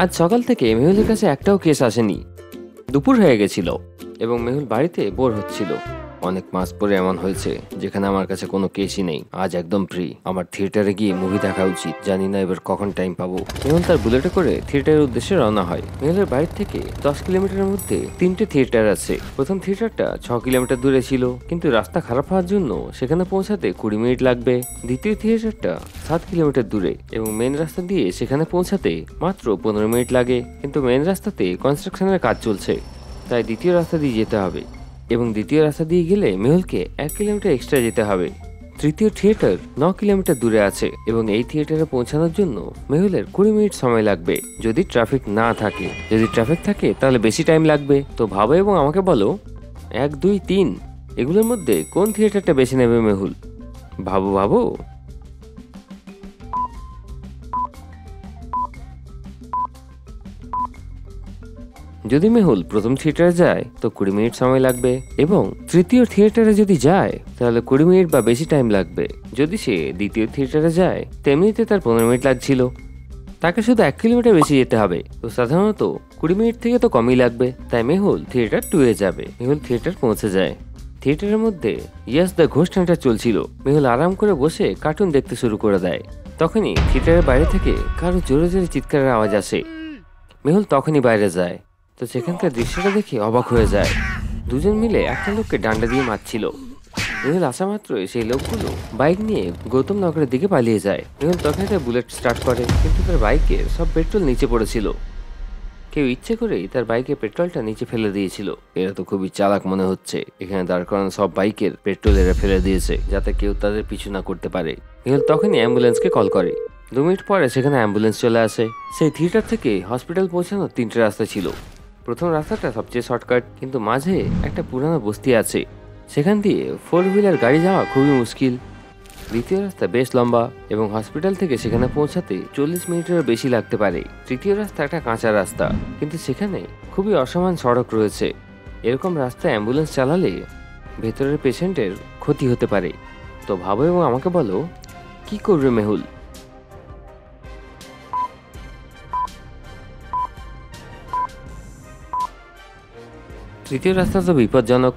আজ সকাল থেকে মেহুলের কাছে একটাও কেস আসেনি। দুপুর হয়ে গেছিল এবং মেহুল বাড়িতে বোর হচ্ছিল। অনেক মাস পরে এমন হয়েছে যেখানে আমার কাছে কোনো কেসই নেই। আজ একদম ফ্রি। আমার থিয়েটারে গিয়ে মুভি দেখা উচিত। জানি না এবার কখন টাইম পাবো। মেহুল তার বুলেটে করে থিয়েটারের উদ্দেশ্যে রওনা হয়। মেহুলের বাড়ির থেকে 10 কিলোমিটারের মধ্যে 3টে থিয়েটার আছে। প্রথম থিয়েটারটা 6 কিলোমিটার দূরে ছিল, কিন্তু রাস্তা খারাপ হওয়ার জন্য সেখানে পৌঁছাতে 20 মিনিট লাগবে। দ্বিতীয় থিয়েটারটা 7 কিলোমিটার দূরে এবং মেন রাস্তা দিয়ে সেখানে পৌঁছাতে মাত্র 15 মিনিট লাগে, কিন্তু মেন রাস্তাতে কনস্ট্রাকশনের কাজ চলছে, তাই দ্বিতীয় রাস্তা দিয়ে যেতে হবে এবং দ্বিতীয় রাস্তা দিয়ে গেলে মেহুলকে 1 কিলোমিটার এক্সট্রা যেতে হবে। তৃতীয় থিয়েটার 9 কিলোমিটার দূরে আছে এবং এই থিয়েটারে পৌঁছানোর জন্য মেহুলের 20 মিনিট সময় লাগবে, যদি ট্রাফিক না থাকে। যদি ট্রাফিক থাকে তাহলে বেশি টাইম লাগবে। তো ভাবো এবং আমাকে বলো, 1, 2, 3 এগুলোর মধ্যে কোন থিয়েটারটা বেছে নেবে মেহুল? ভাবো ভাবো। যদি মেহুল প্রথম থিয়েটারে যায় তো 20 মিনিট সময় লাগবে এবং তৃতীয় থিয়েটারে যদি যায় তাহলে 20 মিনিট বা বেশি টাইম লাগবে। যদি সে দ্বিতীয় থিয়েটারে যায় তেমনিতে তার 15 মিনিট লাগছিল। তাকে শুধু 1 কিলোমিটার বেশি যেতে হবে, তো সাধারণত 20 মিনিট থেকে তো কমই লাগবে। তাই মেহুল থিয়েটার 2 এ যাবে। মেহুল থিয়েটার পৌঁছে যায়। থিয়েটারের মধ্যে ইয়েস দ্য ঘোস্ট হান্টার চলছিল। মেহুল আরাম করে বসে কার্টুন দেখতে শুরু করে দেয়। তখনই থিয়েটারের বাইরে থেকে কারো জোরে জোরে চিৎকারের আওয়াজ আসে। মেহুল তখনই বাইরে যায়, তো সেখানকার দৃশ্যটা দেখে অবাক হয়ে যায়। দুজন মিলে একটা লোককে ডান্ডা দিয়ে মারছিল। মেহুল আসা মাত্রই সেই লোকগুলো বাইক নিয়ে গৌতম নগরের দিকে পালিয়ে যায়। মেহুল তখন একটা বুলেট স্টার্ট করে, কিন্তু তার বাইকের সব পেট্রোল নিচে পড়েছিল। কেউ ইচ্ছে করেই তার বাইকের পেট্রোলটা নিচে ফেলে দিয়েছিল। এরা তো খুবই চালাক মনে হচ্ছে। এখানে দাঁড় করানো সব বাইকের পেট্রোল এরা ফেলে দিয়েছে যাতে কেউ তাদের পিছু না করতে পারে। মেহুল তখনই অ্যাম্বুলেন্সকে কল করে। 2 মিনিট পরে সেখানে অ্যাম্বুলেন্স চলে আসে। সেই থিয়েটার থেকে হসপিটাল পৌঁছানোর 3টে রাস্তা ছিল। প্রথম রাস্তাটা সবচেয়ে শর্টকাট, কিন্তু মাঝে একটা পুরানো বস্তি আছে, সেখান দিয়ে 4 হুইলার গাড়ি যাওয়া খুবই মুশকিল। দ্বিতীয় রাস্তা বেশ লম্বা এবং হসপিটাল থেকে সেখানে পৌঁছাতে 40 মিনিটেরও বেশি লাগতে পারে। তৃতীয় রাস্তা একটা কাঁচা রাস্তা, কিন্তু সেখানে খুবই অসমান সড়ক রয়েছে। এরকম রাস্তায় অ্যাম্বুলেন্স চালালে ভেতরের পেশেন্টের ক্ষতি হতে পারে। তো ভাবো এবং আমাকে বলো, কি করবে মেহুল? তৃতীয় রাস্তা তো বিপজ্জনক।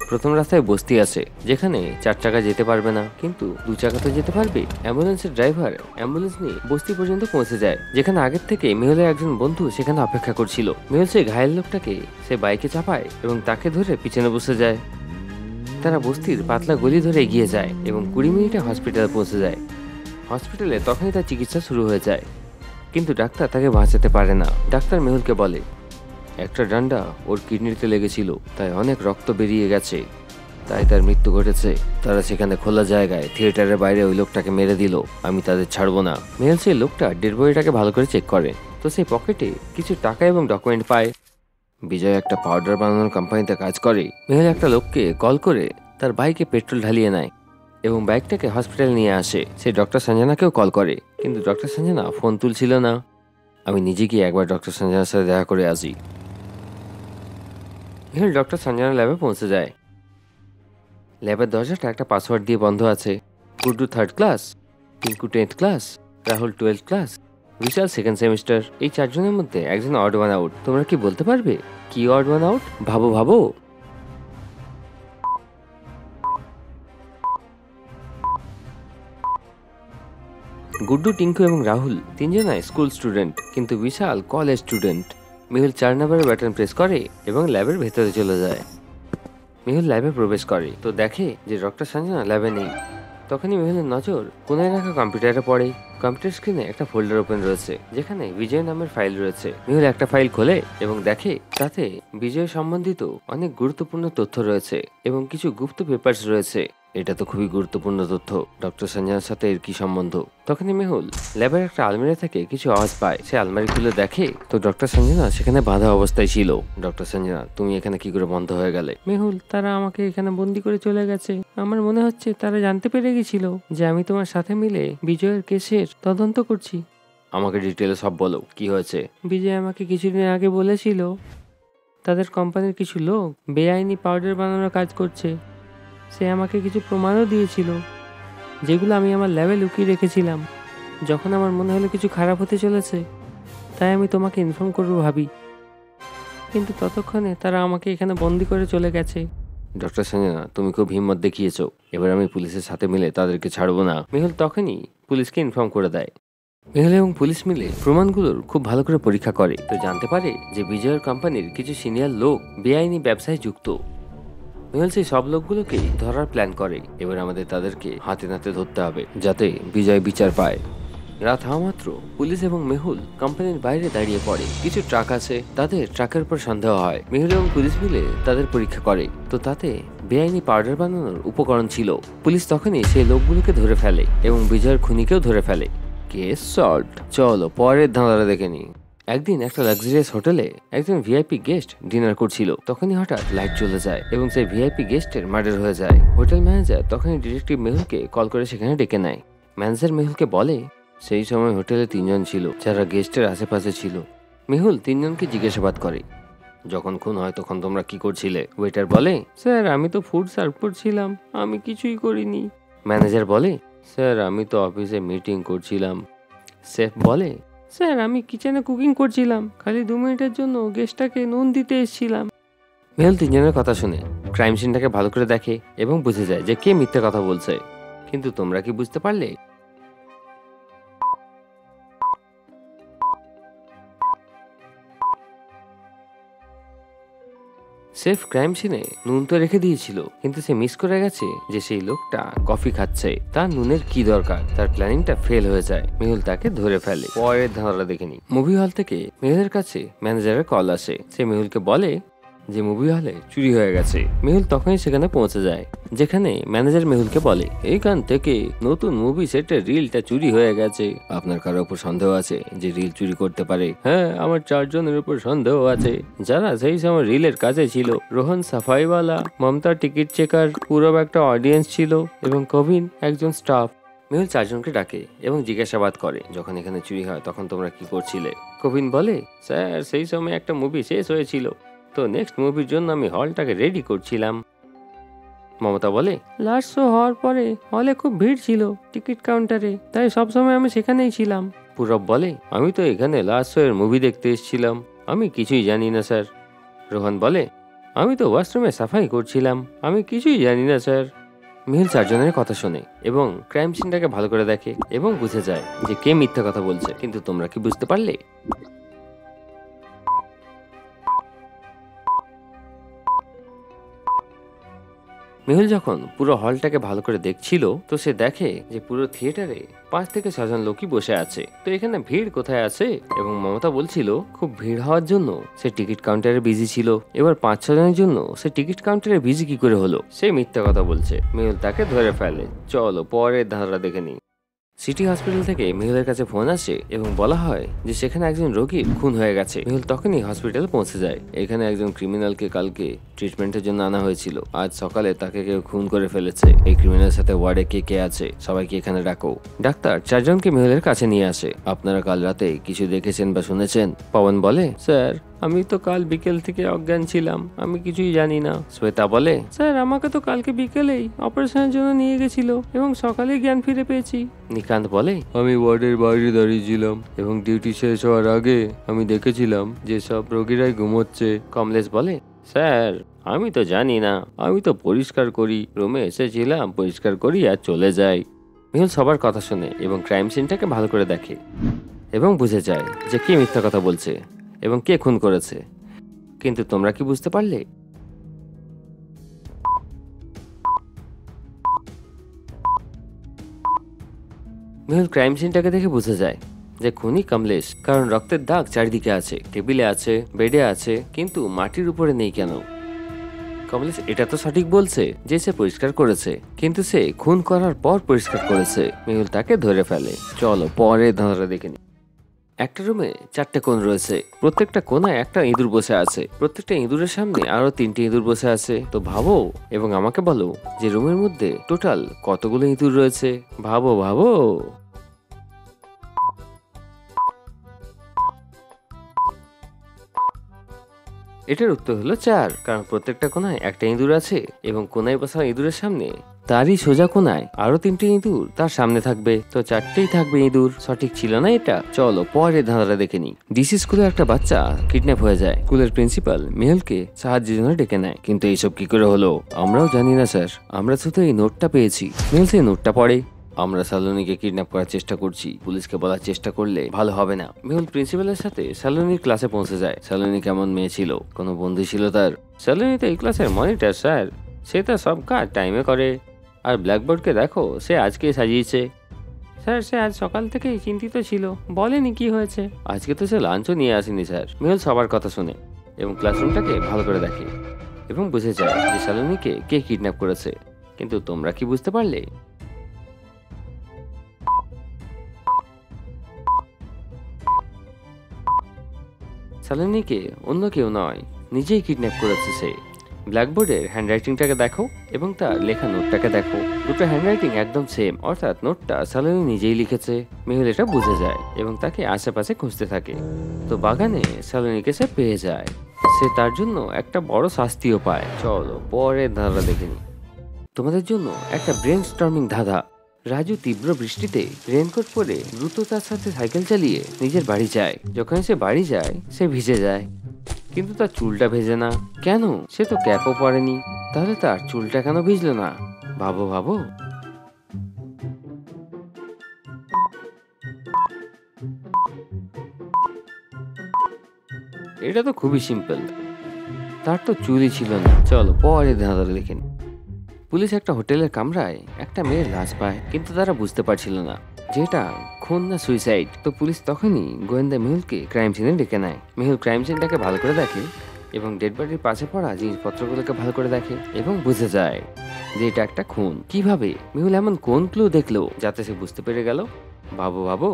প্রথম রাস্তায় বস্তি আছে যেখানে 4 চাকা যেতে পারবে না, কিন্তু 2 চাকা তো যেতে পারবে। অ্যাম্বুলেন্সের ড্রাইভার অ্যাম্বুলেন্স নিয়ে বস্তি পর্যন্ত পৌঁছে যায়, যেখানে আগের থেকে মেহুলের একজন বন্ধু সেখানে অপেক্ষা করছিল। মেহুল সেই ঘায়েল লোকটাকে সে বাইকে চাপায় এবং তাকে ধরে পিছনে বসে যায়। তারা বস্তির পাতলা গলি ধরে এগিয়ে যায় এবং 20 মিনিটে হসপিটালে পৌঁছে যায়। হসপিটালে তখনই তার চিকিৎসা শুরু হয়ে যায়, কিন্তু ডাক্তার তাকে বাঁচাতে পারে না। ডাক্তার মেহুলকে বলে একটা ডান্ডা ওর কিডনিতে লেগেছিল, তাই অনেক রক্ত বেরিয়ে গেছে, তাই তার মৃত্যু ঘটেছে। তারা সেখানে খোলা জায়গায় থিয়েটারের বাইরে ওই লোকটাকে মেরে দিল। আমি তাদের ছাড়বো না। মেহুল সেই লোকটা ডেড বডিটাকে ভালো করে চেক করে, তো সেই পকেটে কিছু টাকা এবং ডকুমেন্ট পায়। বিজয় একটা পাউডার বানানোর কোম্পানিতে কাজ করে। মেহুল একটা লোককে কল করে তার বাইকে পেট্রোল ঢালিয়ে নেয় এবং বাইকটাকে হসপিটাল নিয়ে আসে। সে ডক্টর সঞ্জনাকেও কল করে, কিন্তু ডক্টর সঞ্জনা ফোন তুলছিল না। আমি নিজে গিয়ে একবার ডক্টর সঞ্জনার সাথে দেখা করে আসি। মেহুল ডক্টর সঞ্জনা ল্যাবে পৌঁছে যায়। ল্যাবের দরজাটা একটা পাসওয়ার্ড দিয়ে বন্ধ আছে। Guddu 3rd class, Tinku 10th class, Rahul 12th class, Vishal 2nd semester. এই 4 জনের মধ্যে একজন অড ওয়ান আউট। তোমরা কি বলতে পারবে কি অড ওয়ান আউট? ভাবো ভাবো। গুড্ডু, টিঙ্কু এবং রাহুল 3 জনাই স্কুল স্টুডেন্ট, কিন্তু বিশাল কলেজ স্টুডেন্ট। মেহুল 4 নম্বরের বাটন প্রেস করে এবং ল্যাবের ভেতরে চলে যায়। মেহুল ল্যাবে প্রবেশ করে তো দেখে যে ডক্টর সঞ্জনা ল্যাবে নেই। তখনই মেহুলের নজর কোনায় রাখা কম্পিউটারে পড়ে। কম্পিউটার স্ক্রিনে একটা ফোল্ডার ওপেন রয়েছে যেখানে বিজয় নামের ফাইল রয়েছে। মেহুল একটা ফাইল খোলে এবং দেখে তাতে বিজয় সম্বন্ধিত অনেক গুরুত্বপূর্ণ তথ্য রয়েছে এবং কিছু গুপ্ত পেপারস রয়েছে। এটা তো খুবই গুরুত্বপূর্ণ তথ্য। ডক্টর সঞ্জনার সাথে এর কি সম্বন্ধ? তখনই মেহুল ল্যাবের একটা আলমারি থেকে কিছু আওয়াজ পায়। সে আলমারি খুলে দেখে তো ডক্টর সঞ্জনা সেখানে বাঁধা অবস্থায় ছিল। ডক্টর সঞ্জনা, তুমি এখানে কি করে বন্ধ হয়ে গেলে? মেহুল, তারা আমাকে এখানে বন্দি করে চলে গেছে। আমার মনে হচ্ছে তারা জানতে পেরে গেছিল যে আমি তোমার সাথে মিলে বিজয়ের কেসের তদন্ত করছি। আমাকে ডিটেলে সব বলো, কি হয়েছে? বিজয় আমাকে কিছুদিন আগে বলেছিল তাদের কোম্পানির কিছু লোক বেআইনি পাউডার বানানোর কাজ করছে। সে আমাকে কিছু প্রমাণও দিয়েছিল যেগুলো আমি আমার ল্যাবে লুকিয়ে রেখেছিলাম। যখন আমার মনে হলো কিছু খারাপ হতে চলেছে তাই আমি তোমাকে ইনফর্ম করবো ভাবি, কিন্তু ততক্ষণে তারা আমাকে এখানে বন্দি করে চলে গেছে। ডক্টর সঞ্জনা, তুমি খুব হিম্মত দেখিয়েছো, এবার আমি পুলিশের সাথে মিলে তাদেরকে ছাড়বো না। মেহুল তখনই পুলিশকে ইনফর্ম করে দেয়। মেহুল এবং পুলিশ মিলে প্রমাণগুলোর খুব ভালো করে পরীক্ষা করে, তো জানতে পারে যে বিজয়ের কোম্পানির কিছু সিনিয়র লোক বেআইনি ব্যবসায় যুক্ত। মেহুল সেই সব লোকগুলোকে ধরার প্ল্যান করে। এবার আমাদের তাদেরকে হাতে নাতে ধরতে হবে যাতে বিজয় বিচার পায়। রাত হওয়া মাত্র পুলিশ এবং মেহুল কোম্পানির বাইরে দাঁড়িয়ে পড়ে। কিছু ট্রাক আছে, তাদের ট্রাকের উপর সন্দেহ হয়। মেহুল এবং পুলিশ মিলে তাদের পরীক্ষা করে, তো তাতে বেআইনি পাউডার বানানোর উপকরণ ছিল। পুলিশ তখনই সেই লোকগুলোকে ধরে ফেলে এবং বিজয়ের খুনিকেও ধরে ফেলে। Case solved. চলো পরের ধাঁধাটা দেখে নি। একদিন একটা লাক্সারিয়াস হোটেলে একজন ভিআইপি গেস্ট ডিনার করছিল। তখনই হঠাৎ লাইট চলে যায় এবং সেই ভিআইপি গেস্টের মার্ডার হয়ে যায়। হোটেল ম্যানেজার তখনই ডিটেকটিভ মেহুলকে কল করে সেখানে ডেকে নেয়। ম্যানেজার মেহুলকে বলে সেই সময় হোটেলে 3 জন ছিল যারা গেস্টের আশেপাশে ছিল। মেহুল 3 জনকে জিজ্ঞাসাবাদ করে, যখন খুন হয় তখন তোমরা কি করছিলে? ওয়েটার বলে, স্যার আমি তো ফুড সার্ভ করছিলাম, আমি কিছুই করিনি। ম্যানেজার বলে, স্যার আমি তো অফিসে মিটিং করছিলাম। শেফ বলে, স্যার আমি কিচেনে কুকিং করছিলাম, খালি 2 মিনিটের জন্য গেস্টটাকে নুন দিতে এসেছিলাম। মেহুল 3 জনের কথা শুনে ক্রাইম সিনটাকে ভালো করে দেখে এবং বুঝে যায় যে কে মিথ্যে কথা বলছে। কিন্তু তোমরা কি বুঝতে পারলে? শেফ ক্রাইম সিনে নুন তো রেখে দিয়েছিল, কিন্তু সে মিস করে গেছে যে সেই লোকটা কফি খাচ্ছে, তার নুনের কি দরকার। তার প্ল্যানিংটা ফেল হয়ে যায়। মেহুল তাকে ধরে ফেলে। পরের ধাঁধাটা দেখে নি। মুভি হল থেকে মেহুলের কাছে ম্যানেজারের কল আসে। সে মেহুলকে বলে যে মুভি হলে চুরি হয়ে গেছে। মেহুল তখনই সেখানে পৌঁছে যায়, যেখানে ম্যানেজার মেহুলকে বলে, এইখান থেকে নতুন মুভি সেটের রিলটা চুরি হয়ে গেছে। আপনার কারোর উপর সন্দেহ আছে যে রিল চুরি করতে পারে? হ্যাঁ, আমার 4 জনের উপর সন্দেহ আছে, যারা সেই সময় রিলের কাছে ছিল। রোহন সাফাইওয়ালা, মমতা টিকিট চেকার, পুরো একটা অডিয়েন্স ছিল এবং কবিন একজন স্টাফ। মেহুল 4 জনকে ডাকে এবং জিজ্ঞাসাবাদ করে, যখন এখানে চুরি হয় তখন তোমরা কি করছিলে? কবিন বলে, স্যার সেই সময় একটা মুভি শেষ হয়েছিল, তো নেক্সট মুভির জন্য আমি হলটাকে রেডি করছিলাম। মমতা বলে, লাস্ট শো হওয়ার পরে হলে খুব ভিড় ছিল টিকিট কাউন্টারে, তাই সবসময় আমি সেখানেই ছিলাম। পূরব বলে, আমি তো এখানে লাস্ট শো এর মুভি দেখতে এসেছিলাম, আমি কিছুই জানি না স্যার। রোহন বলে, আমি তো ওয়াশরুমে সাফাই করছিলাম, আমি কিছুই জানি না স্যার। মেহুল 4 জনের কথা শোনে এবং ক্রাইম সিনটাকে ভালো করে দেখে এবং বুঝে যায় যে কে মিথ্যা কথা বলছে। কিন্তু তোমরা কি বুঝতে পারলে? মেহুল যখন পুরো হলটাকে ভালো করে দেখছিল, তো সে দেখে যে পুরো থিয়েটারে 5 থেকে 6 জন লোকই বসে আছে। তো এখানে ভিড় কোথায় আছে? এবং মমতা বলছিল খুব ভিড় হওয়ার জন্য সে টিকিট কাউন্টারে বিজি ছিল। এবার 5-6 জনের জন্য সে টিকিট কাউন্টারে বিজি কি করে হলো? সে মিথ্যা কথা বলছে। মেহুল তাকে ধরে ফেলে। চলো পরের ধাঁধাটা দেখে নি। সিটি হসপিটাল থেকে মেহুলের কাছে ফোন আসে এবং বলা হয় যে সেখানে একজন রোগীর খুন হয়ে গেছে। মেহুল তখনই হসপিটালে পৌঁছে যায়। এখানে একজন ক্রিমিনালকে কালকে ট্রিটমেন্টের জন্য আনা হয়েছিল, আজ সকালে তাকে কেউ খুন করে ফেলেছে। এই ক্রিমিনালের সাথে ওয়ার্ডে কে কে আছে সবাইকে এখানে ডাকো। ডাক্তার 4 জনকে মেহুলের কাছে নিয়ে আসে। আপনারা কাল রাতে কিছু দেখেছেন বা শুনেছেন? পবন বলে, স্যার আমি তো কাল বিকেল থেকে অজ্ঞান ছিলাম, আমি কিছুই জানি না। শ্বেতা বলে, স্যার আমাকে তো কালকে বিকেলেই অপারেশনের জন্য নিয়ে গেছিল এবং সকালে জ্ঞান ফিরে পেয়েছি। নিকান্ত বলে, আমি ওয়ার্ডের বাইরে দাঁড়িয়েছিলাম এবং ডিউটি শেষ হওয়ার আগে আমি দেখেছিলাম যে সব রোগীরাই ঘুমোচ্ছে। কমলেশ বলে, স্যার আমি তো জানি না, আমি তো পরিষ্কার করি, রুমে এসেছিলাম, পরিষ্কার করি আর চলে যাই। মেহুল সবার কথা শুনে এবং ক্রাইম সিনটাকে ভালো করে দেখে এবং বুঝে যায় যে কে মিথ্যা কথা বলছে এবং কে খুন করেছে। কিন্তু তোমরা কি বুঝতে পারলে? মেহুল ক্রাইম সিনটাকে দেখে বুঝে যায় যে খুনি কমলেশ, কারণ রক্তের দাগ চারিদিকে আছে, টেবিলে আছে, বেডে আছে, কিন্তু মাটির উপরে নেই কেন? কমলেশ এটা তো সঠিক বলছে যে সে পরিষ্কার করেছে, কিন্তু সে খুন করার পর পরিষ্কার করেছে। মেহুল তাকে ধরে ফেলে। চলো পরের ধাঁধাটা দেখে নি। একটা রুমে 4টে কোণ রয়েছে, প্রত্যেকটা কোণায় একটা ইঁদুর বসে আছে। প্রত্যেকটা ইঁদুরের সামনে আরো 3টে ইঁদুর বসে আছে। তো ভাবো এবং আমাকে বলো যে রুমের মধ্যে টোটাল কতগুলো ইঁদুর রয়েছে? ভাবো ভাবো। এটার উত্তর হলো 4, কারণ প্রত্যেকটা কোণায় একটা ইঁদুর আছে এবং কোণায় বসা ইঁদুরের সামনে তারই সোজা কোনায় আরো 3টে ইঁদুর তার সামনে থাকবে, তো 4টেই থাকবে ইঁদুর। সঠিক ছিল না এটা? চলো পরের ধাঁধাটা দেখে নি। ডিসি স্কুলে একটা বাচ্চা কিডন্যাপ হয়ে যায়। স্কুলের প্রিন্সিপাল মেহুলকে সাহায্যের জন্য ডেকে নেয়, কিন্তু এইসব কি করে হলো আমরাও জানি না স্যার, আমরা শুধু এই নোটটা পেয়েছি। মেহুল সেই নোটটা পড়ে, আমরা সালোনিকে কিডন্যাপ করার চেষ্টা করছি, পুলিশকে বলার চেষ্টা করলে ভালো হবে না। মেহুল প্রিন্সিপালের সাথে সালোনির ক্লাসে পৌঁছে যায়। সালোনি কেমন মেয়ে ছিল? কোনো বন্ধু ছিল তার? সালোনি তো এই ক্লাসের মনিটর স্যার, সে তো সব কাজ টাইমে করে। আর ব্ল্যাকবোর্ডকে দেখো, সে আজকে সাজিয়েছে। স্যার সে আজ সকাল থেকেই চিন্তিত ছিল, বলেনি কি হয়েছে। আজকে তো সে লাঞ্চও নিয়ে আসেনি স্যার। মেহুল সবার কথা শুনে এবং ক্লাসরুমটাকে ভালো করে দেখে এবং বুঝে যায় যে সালোনিকে কে কিডন্যাপ করেছে। কিন্তু তোমরা কি বুঝতে পারলে? সালোনিকে অন্য কেউ নয়, নিজেই কিডন্যাপ করেছে সে। ব্ল্যাকবোর্ডের হ্যান্ডরাইটিংটাকে দেখো এবং তার লেখা নোটটাকে দেখো, দুটো হ্যান্ডরাইটিং একদম সেম, অর্থাৎ নোটটা সালোনি নিজেই লিখেছে। মেহুল এটা বুঝে যায় এবং তাকে আশেপাশে খুঁজতে থাকে। তো বাগানে সালোনিকে সে পেয়ে যায়। সে তার জন্য একটা বড় শাস্তিও পায়। চলো পরের ধাঁধা দেখে নি। তোমাদের জন্য একটা ব্রেন স্টর্মিং ধাঁধা। রাজু তীব্র বৃষ্টিতে রেনকোট পরে দ্রুততার সাথে সাইকেল চালিয়ে নিজের বাড়ি যায়। যখন সে বাড়ি যায় সে ভিজে যায়, কিন্তু তার চুলটা ভেজে না। কেন? সে তো ক্যাপও পরেনি। তাহলে তার চুলটা কেন ভিজলো না? ভাবো ভাবো। এটা তো খুবই সিম্পল, তার তো চুলই ছিল না। চলো পরে ধাঁধাটা দেখে নিই। পুলিশ একটা হোটেলের কামরায় একটা মেয়ের লাশ পায়, কিন্তু তারা বুঝতে পারছিল না যে এটা খুন না সুইসাইড। তো পুলিশ তখনই গোয়েন্দা মেহুলকে ক্রাইম সিনে ডেকে নেয়। মেহুল ক্রাইম সিনটাকে ভালো করে দেখে এবং ডেড বডির পাশে পড়া জিনিসপত্রগুলোকে ভালো করে দেখে এবং বুঝে যায় যে এটা একটা খুন। কিভাবে? মেহুল এমন কোন ক্লু দেখলো যাতে সে বুঝতে পেরে গেল? ভাবো ভাবো।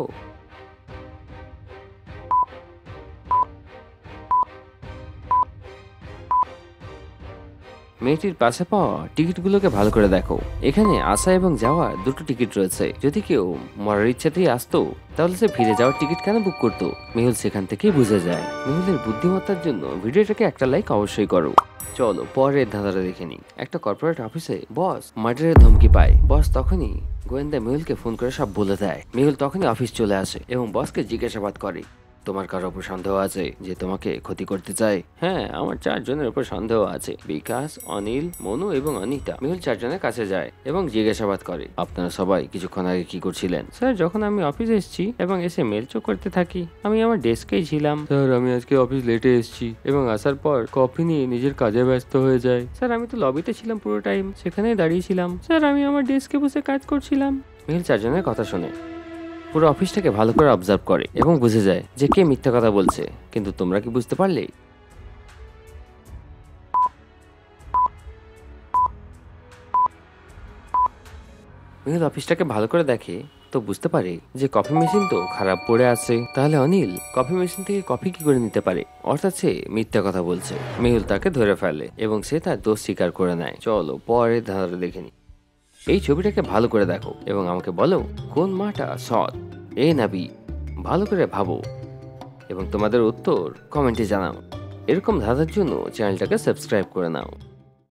মেয়েটির পাশে পাওয়া টিকিটগুলোকে ভালো করে দেখো। এখানে আসা এবং যাওয়ার দুটো টিকিট রয়েছে। যদি কেউ মরার ইচ্ছাতেই আসতো তাহলে সে ফিরে যাওয়ার টিকিট কেন বুক করতো? মেহুল সেখান থেকেই বুঝে যায়। মেহুলের বুদ্ধিমত্তার জন্য ভিডিওটাকে একটা লাইক অবশ্যই করো। চলো পরের ধাঁধাটা দেখে নিই। একটা কর্পোরেট অফিসে বস মার্ডারের ধমকি পায়। বস তখনই গোয়েন্দা মেহুলকে ফোন করে সব বলে দেয়। মেহুল তখনই অফিস চলে আসে এবং বসকে জিজ্ঞাসাবাদ করে, তোমার কারোর উপর সন্দেহ আছে যে তোমাকে ক্ষতি করতে চায়? হ্যাঁ, আমার 4 জনের উপর সন্দেহ আছে, বিকাশ, অনিল, মনু এবং অনিতা। মেহুল 4 জনের কাছে যায় এবং জিজ্ঞাসাবাদ করে, আপনারা সবাই কিছুক্ষণ আগে কি করছিলেন? স্যার যখন আমি অফিসে এসেছি এবং এসে মেল চেক করতে থাকি, আমি আমার ডেস্কেই ছিলাম। স্যার আমি আজকে অফিস লেটে এসেছি এবং আসার পর কফি নিয়ে নিজের কাজে ব্যস্ত হয়ে যায়। স্যার আমি তো লবিতে ছিলাম পুরো টাইম, সেখানেই দাঁড়িয়েছিলাম। স্যার আমি আমার ডেস্কে বসে কাজ করছিলাম। মেহুল 4 জনের কথা শুনে পুরো অফিসটাকে ভালো করে অবজার্ভ করে এবং বুঝে যায় যে কে মিথ্যা কথা বলছে। কিন্তু তোমরা কি বুঝতে পারলে? মেহুল অফিসটাকে ভালো করে দেখে তো বুঝতে পারে যে কফি মেশিন তো খারাপ পড়ে আছে। তাহলে অনিল কফি মেশিন থেকে কফি কি করে নিতে পারে? অর্থাৎ সে মিথ্যা কথা বলছে। মেহুল তাকে ধরে ফেলে এবং সে তার দোষ স্বীকার করে নেয়। চলো পরের ধাঁধাটা দেখে নি। এই ছবিটাকে ভালো করে দেখো এবং আমাকে বলো কোন মাটা সৎ, এ না বি? ভালো করে ভাবো এবং তোমাদের উত্তর কমেন্টে জানাও। এরকম ধাঁধার জন্য চ্যানেলটাকে সাবস্ক্রাইব করে নাও।